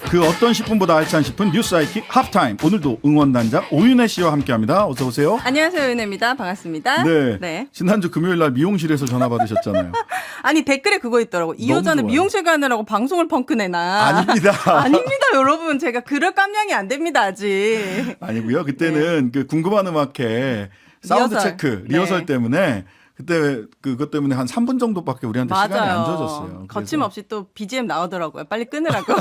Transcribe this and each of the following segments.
그 어떤 10분보다 알찬 10분 뉴스 사이킥 하프타임. 오늘도 응원단장 오윤혜 씨와 함께합니다. 어서 오세요. 안녕하세요, 윤혜입니다. 반갑습니다. 네. 지난주 금요일 날 미용실에서 전화 받으셨잖아요. 아니 댓글에 그거 있더라고. 이 여자는 좋아요. 미용실 가느라고 방송을 펑크내나. 아닙니다. 아닙니다, 여러분. 제가 그럴 깜냥이 안 됩니다, 아직. 아니고요. 그때는 그 궁금한 음악회 사운드 리허설. 체크 리허설 네. 때문에 그때 그것 때문에 한 3분 정도밖에 우리한테 시간이 안 맞아요. 줘졌어요. 거침없이 또 BGM 나오더라고요. 빨리 끊으라고.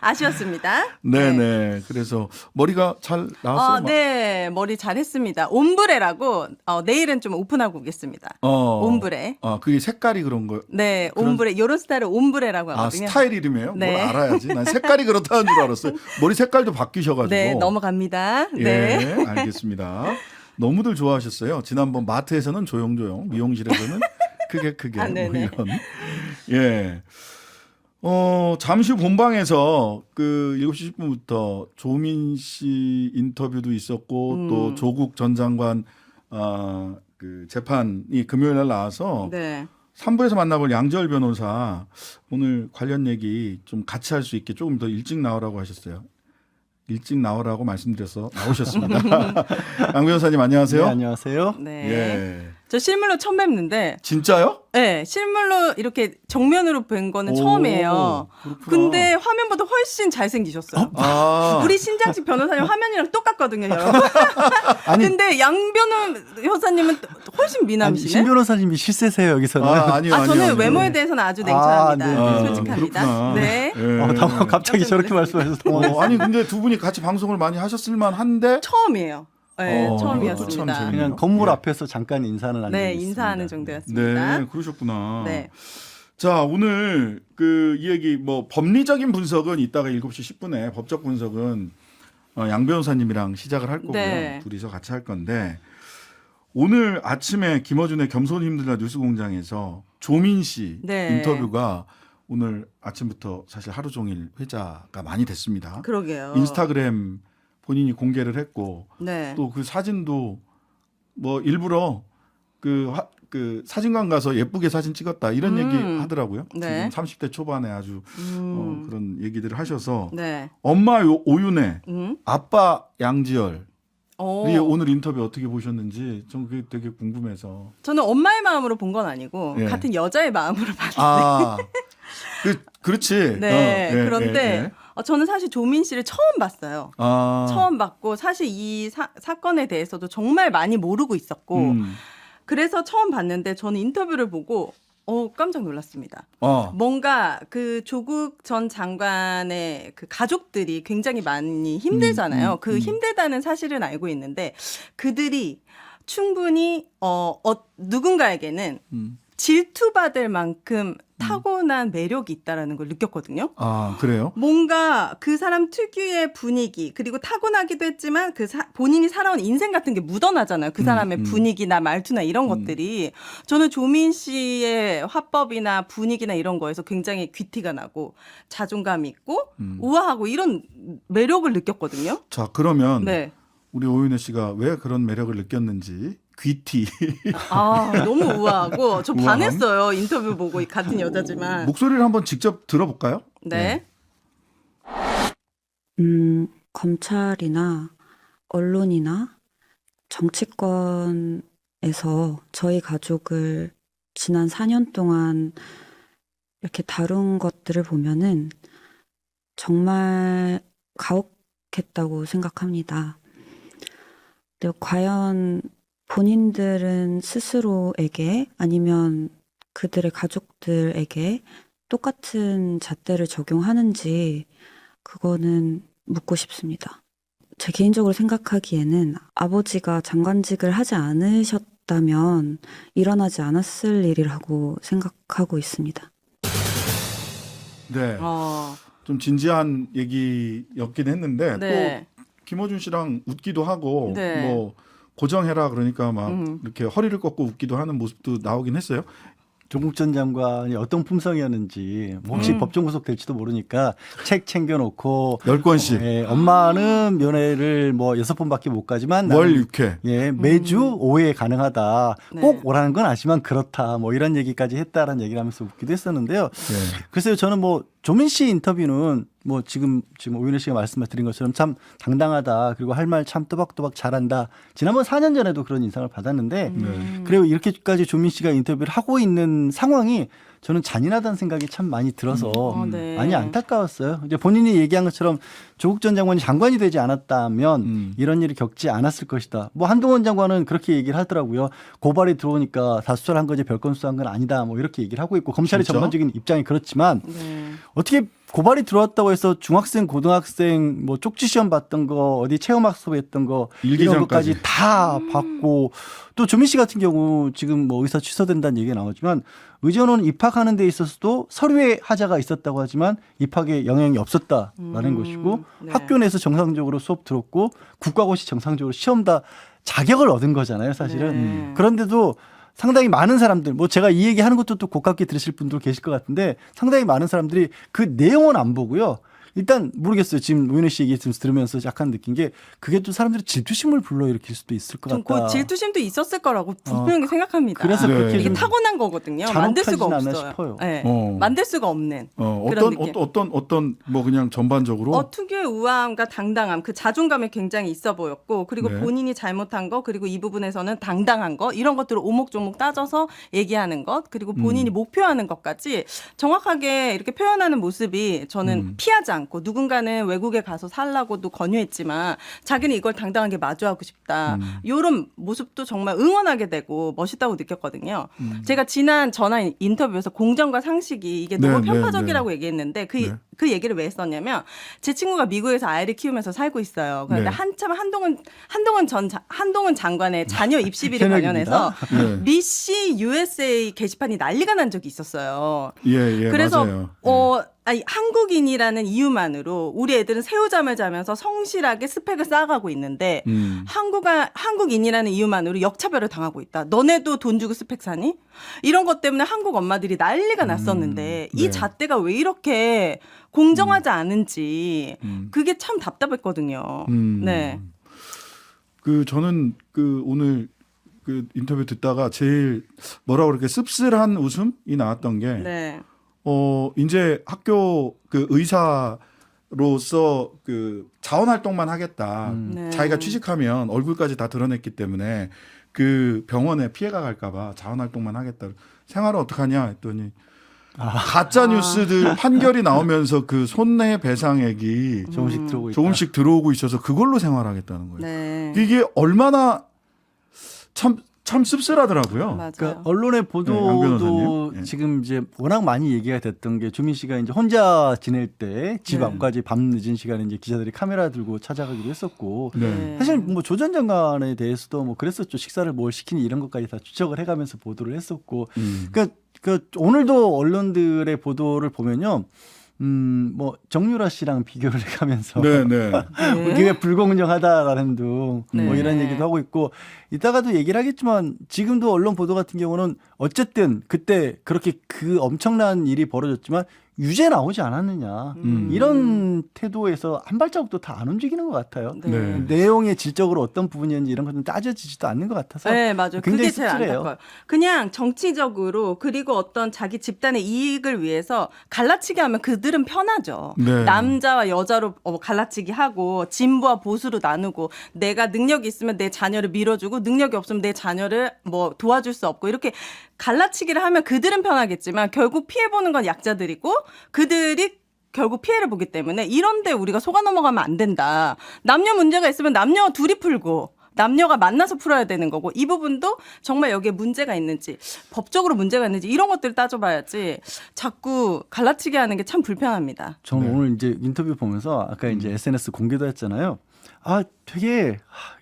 아쉬웠습니다. 네네. 그래서 머리가 잘 나왔어요. 네, 머리 잘했습니다. 옴브레라고 내일은 좀 오픈하고 오겠습니다. 옴브레. 그게 색깔이 그런 거. 네, 옴브레. 이런 스타일을 옴브레라고 하거든요. 스타일 이름이에요? 네. 뭘 알아야지. 난 색깔이 그렇다는 줄 알았어요. 머리 색깔도 바뀌셔가지고. 네, 넘어갑니다. 예, 네. 알겠습니다. 너무들 좋아하셨어요. 지난번 마트에서는 조용조용, 미용실에서는 크게 네네. 뭐 이런. 예. 잠시 후 본방에서 그 7시 10분부터 조민 씨 인터뷰도 있었고 또 조국 전 장관 그 재판이 금요일 날 나와서 네. 3부에서 만나볼 양지열 변호사 오늘 관련 얘기 좀 같이 할 수 있게 조금 더 일찍 나오라고 하셨어요. 일찍 나오라고 말씀드려서 나오셨습니다. 양 변호사님 안녕하세요. 네, 안녕하세요. 네. 예. 저 실물로 처음 뵙는데, 진짜요? 네, 실물로 이렇게 정면으로 뵌 거는 처음이에요. 그렇구나. 근데 화면보다 훨씬 잘생기셨어요. 우리 신장식 변호사님 화면이랑 똑같거든요, 여러분. 아니, 근데 양 변호사님은 훨씬 미남이시네. 신 변호사님이 실세세요 여기서는. 아니요. 저는 외모에 대해서는 아주 냉철합니다. 네. 솔직합니다. 그렇구나. 네. 예. 갑자기 저렇게 말씀하셔서 당황했어요. 아니 근데 두 분이 같이 방송을 많이 하셨을만 한데 처음이에요. 네, 그것도 참 처음이었습니다. 재밌네요. 그냥 건물 예. 앞에서 잠깐 인사는 안 네, 드리겠습니다. 인사하는 정도였습니다. 네, 그러셨구나. 네. 자, 오늘 그 이 얘기 뭐 법리적인 분석은 이따가 7시 10분에 법적 분석은 양 변호사님이랑 시작을 할 거고요. 네. 둘이서 같이 할 건데 오늘 아침에 김어준의 겸손 힘들다 뉴스공장에서 조민 씨 네. 인터뷰가 오늘 아침부터 사실 하루 종일 회자가 많이 됐습니다. 그러게요. 인스타그램 본인이 공개를 했고 네. 또 그 사진도 뭐 일부러 그 사진관 가서 예쁘게 사진 찍었다 이런 얘기 하더라고요. 네. 지금 30대 초반에 아주 그런 얘기들을 하셔서 네. 엄마 오윤혜, 음. 아빠 양지열 오. 이 오늘 인터뷰 어떻게 보셨는지 좀 그게 되게 궁금해서. 저는 엄마의 마음으로 본 건 아니고 예. 같은 여자의 마음으로 봤는데. 아, 그렇지. 네. 예, 그런데 예, 예. 저는 사실 조민 씨를 처음 봤어요. 아, 처음 봤고 사실 이 사건에 대해서도 정말 많이 모르고 있었고 그래서 처음 봤는데 저는 인터뷰를 보고 깜짝 놀랐습니다. 뭔가 그 조국 전 장관의 그 가족들이 굉장히 많이 힘들잖아요. 그 힘들다는 사실은 알고 있는데 그들이 충분히 누군가에게는 질투받을 만큼 타고난 매력이 있다라는 걸 느꼈거든요. 아, 그래요? 뭔가 그 사람 특유의 분위기 그리고 타고나기도 했지만 본인이 살아온 인생 같은 게 묻어나잖아요. 그 사람의 분위기나 말투나 이런 것들이 저는 조민 씨의 화법이나 분위기나 이런 거에서 굉장히 귀티가 나고 자존감이 있고 우아하고 이런 매력을 느꼈거든요. 자, 그러면 네. 우리 오윤혜 씨가 왜 그런 매력을 느꼈는지 귀티 너무 우아하고 저 우아함? 반했어요. 인터뷰 보고 같은 여자지만. 목소리를 한번 직접 들어볼까요? 네. 검찰이나 언론이나 정치권에서 저희 가족을 지난 4년 동안 이렇게 다룬 것들을 보면은 정말 가혹했다고 생각합니다. 근데 과연 본인들은 스스로에게 아니면 그들의 가족들에게 똑같은 잣대를 적용하는지 그거는 묻고 싶습니다. 제 개인적으로 생각하기에는 아버지가 장관직을 하지 않으셨다면 일어나지 않았을 일이라고 생각하고 있습니다. 네. 좀 진지한 얘기였긴 했는데 네. 또 김어준 씨랑 웃기도 하고 네. 뭐 고정해라 그러니까 막 이렇게 허리를 꺾고 웃기도 하는 모습도 나오긴 했어요. 조국 전 장관이 어떤 품성이었는지 혹시 법정 구속될지도 모르니까 책 챙겨놓고 10권씩 예, 엄마는 면회를 뭐 6번밖에 못 가지만 월 나는 6회. 예, 매주 5회 가능하다. 네. 꼭 오라는 건 아시지만 그렇다. 뭐 이런 얘기까지 했다라는 얘기를 하면서 웃기도 했었는데요. 네. 글쎄요, 저는 뭐 조민 씨 인터뷰는 뭐 지금 오윤혜 씨가 말씀드린 것처럼 참 당당하다. 그리고 할 말 참 또박또박 잘한다. 지난번 4년 전에도 그런 인상을 받았는데 그리고 이렇게까지 조민 씨가 인터뷰를 하고 있는 상황이 저는 잔인하다는 생각이 참 많이 들어서 네. 많이 안타까웠어요. 이제 본인이 얘기한 것처럼 조국 전 장관이 장관이 되지 않았다면 이런 일이 겪지 않았을 것이다. 뭐 한동훈 장관은 그렇게 얘기를 하더라고요. 고발이 들어오니까 다 수사를 한 거지 별건 수사한 건 아니다. 뭐 이렇게 얘기를 하고 있고 검찰의 진짜? 전반적인 입장이 그렇지만 네. 어떻게 고발이 들어왔다고 해서 중학생, 고등학생 뭐 쪽지 시험 봤던 거 어디 체험학습 했던 거 이런 일기장까지. 것까지 다 받고 또 조민 씨 같은 경우 지금 뭐 의사 취소된다는 얘기가 나오지만 의전원 입학하는 데 있어서도 서류에 하자가 있었다고 하지만 입학에 영향이 없었다라는 것이고 네. 학교 내에서 정상적으로 수업 들었고 국가고시 정상적으로 시험 다 자격을 얻은 거잖아요, 사실은. 네. 그런데도 상당히 많은 사람들, 뭐 제가 이 얘기 하는 것도 또 고깝게 들으실 분도 계실 것 같은데 상당히 많은 사람들이 그 내용은 안 보고요. 일단 모르겠어요. 지금 오윤혜 씨 얘기 들으면서 약간 느낀 게 그게 또 사람들이 질투심을 불러일으킬 수도 있을 것 좀 같다. 그 질투심도 있었을 거라고 분명히 생각합니다. 그래서 네. 그렇게 이게 좀 타고난 거거든요. 만들 수가 잔혹하진 않나 없어요. 싶어요. 네. 만들 수가 없는 그런 느낌. 어떤 뭐 그냥 전반적으로 특유의 우아함과 당당함, 그 자존감이 굉장히 있어 보였고, 그리고 네. 본인이 잘못한 거, 그리고 이 부분에서는 당당한 거, 이런 것들을 오목조목 따져서 얘기하는 것, 그리고 본인이 목표하는 것까지 정확하게 이렇게 표현하는 모습이 저는 피하지 않고 누군가는 외국에 가서 살라고도 권유했지만 자기는 이걸 당당하게 마주하고 싶다. 이런 모습도 정말 응원하게 되고 멋있다고 느꼈거든요. 제가 지난 전화 인터뷰에서 공정과 상식이 이게 너무 네, 편파적이라고 네. 얘기했는데 네. 그 얘기를 왜 했었냐면 제 친구가 미국에서 아이를 키우면서 살고 있어요. 그런데 네. 한참 한동훈 장관의 자녀 입시 비리 관련해서 네. 미시 USA 게시판이 난리가 난 적이 있었어요. 예, 그래서 맞아요. 한국인이라는 이유만으로 우리 애들은 새우잠을 자면서 성실하게 스펙을 쌓아가고 있는데 한국인이라는 이유만으로 역차별을 당하고 있다. 너네도 돈 주고 스펙 사니? 이런 것 때문에 한국 엄마들이 난리가 났었는데 이 네. 잣대가 왜 이렇게 공정하지 않은지 그게 참 답답했거든요. 네. 그 저는 그 오늘 그 인터뷰 듣다가 제일 뭐라고 그렇게 씁쓸한 웃음이 나왔던 게 네. 이제 학교 그 의사로서 그 자원 활동만 하겠다. 네. 자기가 취직하면 얼굴까지 다 드러냈기 때문에 그 병원에 피해가 갈까봐 자원 활동만 하겠다. 생활을 어떻게 하냐 했더니 가짜 뉴스들 판결이 나오면서 그 손해배상액이 조금씩 들어오고 있어서 그걸로 생활하겠다는 거예요. 네. 이게 얼마나 참 씁쓸하더라고요. 맞아요. 그러니까 언론의 양 보도도 변호사님. 예. 지금 이제 워낙 많이 얘기가 됐던 게 조민 씨가 이제 혼자 지낼 때 집 네. 앞까지 밤 늦은 시간에 이제 기자들이 카메라 들고 찾아가기도 했었고 네. 사실 뭐 조 전 장관에 대해서도 뭐 그랬었죠. 식사를 뭘 시키니 이런 것까지 다 추적을 해가면서 보도를 했었고 그러니까 오늘도 언론들의 보도를 보면요. 뭐 정유라 씨랑 비교를 해가면서 네. 이게 불공정하다라는 둥 뭐 네. 이런 얘기도 하고 있고 이따가도 얘기를 하겠지만 지금도 언론 보도 같은 경우는 어쨌든 그때 그렇게 그 엄청난 일이 벌어졌지만 유죄 나오지 않았느냐 이런 태도에서 한 발자국도 다 안 움직이는 것 같아요. 네. 내용의 질적으로 어떤 부분이었는지 이런 것은 따져지지도 않는 것 같아서 네, 맞아요. 굉장히 그게 제일 씁쓸해요. 안타까워요. 그냥 정치적으로 그리고 어떤 자기 집단의 이익을 위해서 갈라치기 하면 그들은 편하죠. 네. 남자와 여자로 갈라치기 하고 진보와 보수로 나누고 내가 능력이 있으면 내 자녀를 밀어주고 능력이 없으면 내 자녀를 뭐 도와줄 수 없고 이렇게 갈라치기를 하면 그들은 편하겠지만 결국 피해보는 건 약자들이고 그들이 결국 피해를 보기 때문에 이런데 우리가 속아 넘어가면 안 된다. 남녀 문제가 있으면 남녀 둘이 풀고 남녀가 만나서 풀어야 되는 거고 이 부분도 정말 여기에 문제가 있는지 법적으로 문제가 있는지 이런 것들을 따져봐야지 자꾸 갈라치기 하는 게 참 불편합니다. 저는 오늘 이제 인터뷰 보면서 아까 이제 SNS 공개도 했잖아요. 아, 되게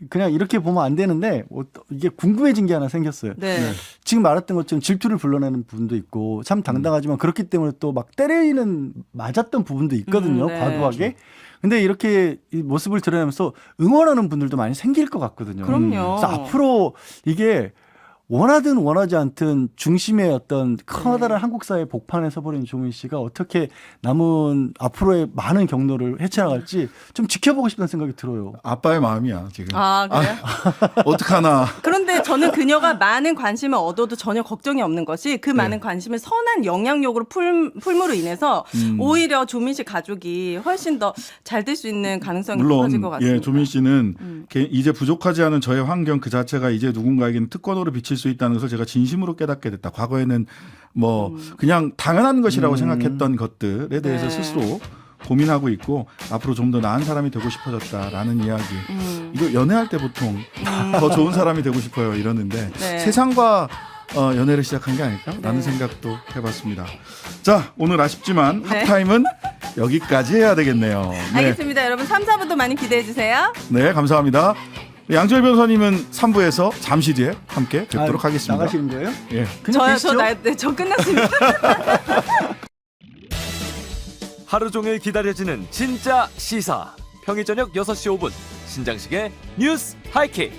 그냥 이렇게 보면 안 되는데 이게 궁금해진 게 하나 생겼어요. 네. 지금 말했던 것처럼 질투를 불러내는 부분도 있고 참 당당하지만 그렇기 때문에 또 막 때리는 맞았던 부분도 있거든요. 네. 과도하게. 근데 이렇게 이 모습을 드러내면서 응원하는 분들도 많이 생길 것 같거든요. 그럼요. 그래서 앞으로 이게 원하든 원하지 않든 중심의 어떤 커다란 한국 사회 복판에 서버린 조민 씨가 어떻게 남은 앞으로의 많은 경로를 헤쳐나갈지 좀 지켜보고 싶다는 생각이 들어요. 아빠의 마음이야 지금. 아, 그래요? 어떡하나. 그런데 저는 그녀가 많은 관심을 얻어도 전혀 걱정이 없는 것이 그 많은 관심을 선한 영향력으로 풀므로 인해서 오히려 조민 씨 가족이 훨씬 더 잘 될 수 있는 가능성이 높아질 것 물론 같습니다. 예, 조민 씨는 이제 부족하지 않은 저의 환경 그 자체가 이제 누군가에게는 특권으로 비칠 수 있다는 것을 제가 진심으로 깨닫게 됐다. 과거에는 뭐 그냥 당연한 것이라고 생각했던 것들에 대해서 네. 스스로 고민하고 있고 앞으로 좀 더 나은 사람이 되고 싶어졌다라는 이야기. 이거 연애할 때 보통 더 좋은 사람이 되고 싶어요 이러는데 네. 세상과 연애를 시작한 게 아닐까라는 생각도 해봤습니다. 자, 오늘 아쉽지만 네. 핫타임은 여기까지 해야 되겠네요. 네, 알겠습니다. 여러분 3, 4부도 많이 기대해 주세요. 네 감사합니다. 양철 변호사님은 3부에서 잠시 뒤에 함께 뵙도록 하겠습니다. 나가시는 거예요? 예. 그냥 계시죠? 저 끝났습니다. 하루 종일 기다려지는 진짜 시사. 평일 저녁 6시 5분 신장식의 뉴스 하이킥.